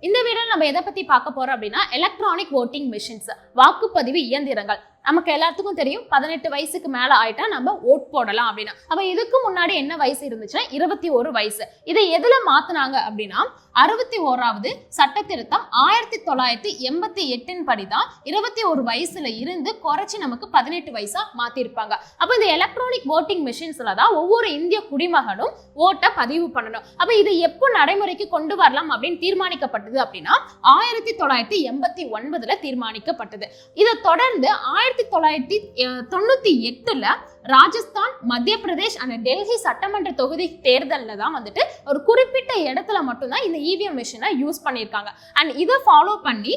இந்த வீடியோல நம்ம எதை பத்தி பார்க்க போறோம் அப்படின்னா எலக்ட்ரானிக் voting machines, வாக்குப்பதிவு இயந்திரங்கள். நமக்கு எல்லாத்துக்கும் தெரியும் 18 வயசுக்கு மேல ஆயிட்டா நம்ம ஓட் போடலாம் அப்படின்னா. அப்ப இதுக்கு முன்னாடி என்ன வயசு இருந்துச்சுன்னா 21 வயசு. இதை எதுல மாத்துனாங்க அப்படின்னா 61வது சட்ட திருத்தம் 1988 படிதான் 21 வயசுல இருந்து குறைச்சி நமக்கு 18 வயசா மாத்திருப்பாங்க. அப்ப இந்த எலக்ட்ரானிக் voting machines-ல தான் ஒவ்வொரு இந்திய குடிமகனும் ஓட்டை பதிவு பண்ணணும். அப்ப இதை எப்போ நடைமுறைக்கு கொண்டு வரலாம் அப்படின்னு தீர்மானிக்கப்பட்டது அப்படின்னா 1989ல தீர்மானிக்கப்பட்டது. இதை தொடர்ந்து 1998ல ராஜஸ்தான், மத்திய பிரதேஷ் அண்ட் டெல்லி சட்டமன்ற தொகுதி தேர்தலில் தான் வந்துட்டு ஒரு குறிப்பிட்ட இடத்துல மட்டும்தான் இந்த இவிஎம் மிஷினை யூஸ் பண்ணியிருக்காங்க. அண்ட் இதை ஃபாலோ பண்ணி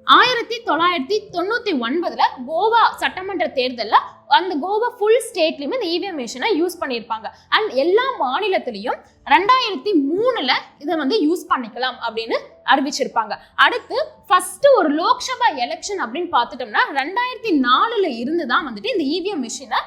1999ல கோவா சட்டமன்ற தேர்தலில் அந்த கோவா ஃபுல் ஸ்டேட்லையுமே இந்த இவிஎம் மிஷினை யூஸ் பண்ணியிருப்பாங்க. அண்ட் எல்லா மாநிலத்திலையும் 2003ல இதை வந்து யூஸ் பண்ணிக்கலாம் அப்படின்னு அறிவிச்சிருப்பாங்க. அடுத்து ஃபர்ஸ்ட் ஒரு லோக்சபா எலெக்ஷன் அப்படின்னு பார்த்துட்டோம்னா 2004ல இருந்து தான் வந்துட்டு இந்த இவிஎம் மிஷினை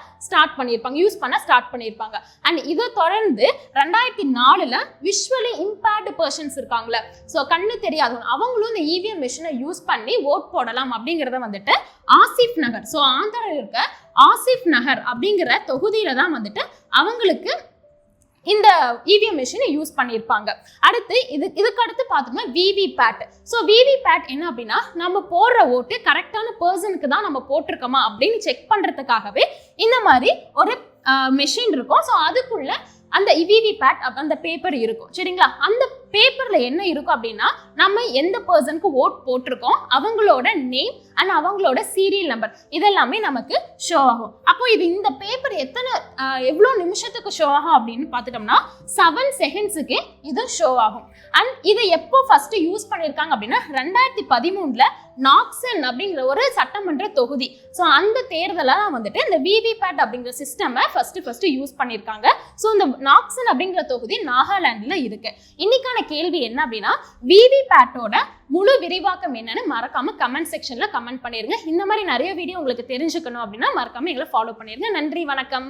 யூஸ் பண்ண ஸ்டார்ட் பண்ணியிருப்பாங்க. அண்ட் இதை தொடர்ந்து 2004ல விஷுவலி இம்பேர்டு பர்சன்ஸ் இருக்காங்களே, ஸோ கண்ணு தெரியாதவங்க, அவங்களும் இந்த இவிஎம் மிஷினை யூஸ் பண்ணி ஓட் போடலாம் அப்படிங்கிறத வந்துட்டு ஆசிஃப் நகர், ஸோ ஆந்திராவில் இருக்க ஆசிஃப் நகர் அப்படிங்கிற தொகுதியில தான் வந்துட்டு அவங்களுக்கு இந்த இவிஎம் மிஷினை யூஸ் பண்ணியிருப்பாங்க. அடுத்து இதுக்கு அடுத்து பார்த்தோம்னா விவிபேட். ஸோ விவிபேட் என்ன அப்படின்னா நம்ம போடுற ஓட்டு கரெக்டான பர்சனுக்கு தான் நம்ம போட்டிருக்கோமா அப்படின்னு செக் பண்றதுக்காகவே இந்த மாதிரி ஒரு மெஷின் இருக்கும். ஸோ அதுக்குள்ள அந்த விவிபேட் அந்த பேப்பர் இருக்கும், சரிங்களா? அந்த பேப்பர்ல என்ன இருக்கும் அப்படின்னா நம்ம எந்த பர்சனுக்கு ஓட் போட்டிருக்கோம், அவங்களோட நேம் அண்ட் அவங்களோட சீரியல் நம்பர் இதெல்லாமே நமக்கு ஷோ ஆகும். அப்போ இந்த பேப்பர் எவ்வளோ நிமிஷத்துக்கு ஷோ ஆகும் அப்படின்னு பார்த்துட்டோம்னா 7 செகண்ட்ஸுக்கு இது ஷோ ஆகும். அண்ட் இதை எப்போ ஃபர்ஸ்ட் யூஸ் பண்ணியிருக்காங்க அப்படின்னா 2013ல நாக்சன் அப்படிங்கிற ஒரு சட்டமன்ற தொகுதி, ஸோ அந்த தேர்தலாக வந்துட்டு இந்த விவிபேட் அப்படிங்கிற சிஸ்டமை ஃபர்ஸ்ட் யூஸ் பண்ணியிருக்காங்க. ஸோ இந்த நாக்சன் அப்படிங்கிற தொகுதி நாகாலாண்டில் இருக்கு. இன்னைக்கான கேள்வி என்ன அப்படின்னா விவிபேட்டோட முழு விரிவாக்கம் என்னன்னு மறக்காம கமெண்ட் செக்ஷன்ல கமெண்ட் பண்ணிருங்க. இந்த மாதிரி நிறைய வீடியோ உங்களுக்கு தெரிஞ்சுக்கணும் அப்படின்னா மறக்காம எங்களை ஃபாலோ பண்ணிருங்க. நன்றி, வணக்கம்.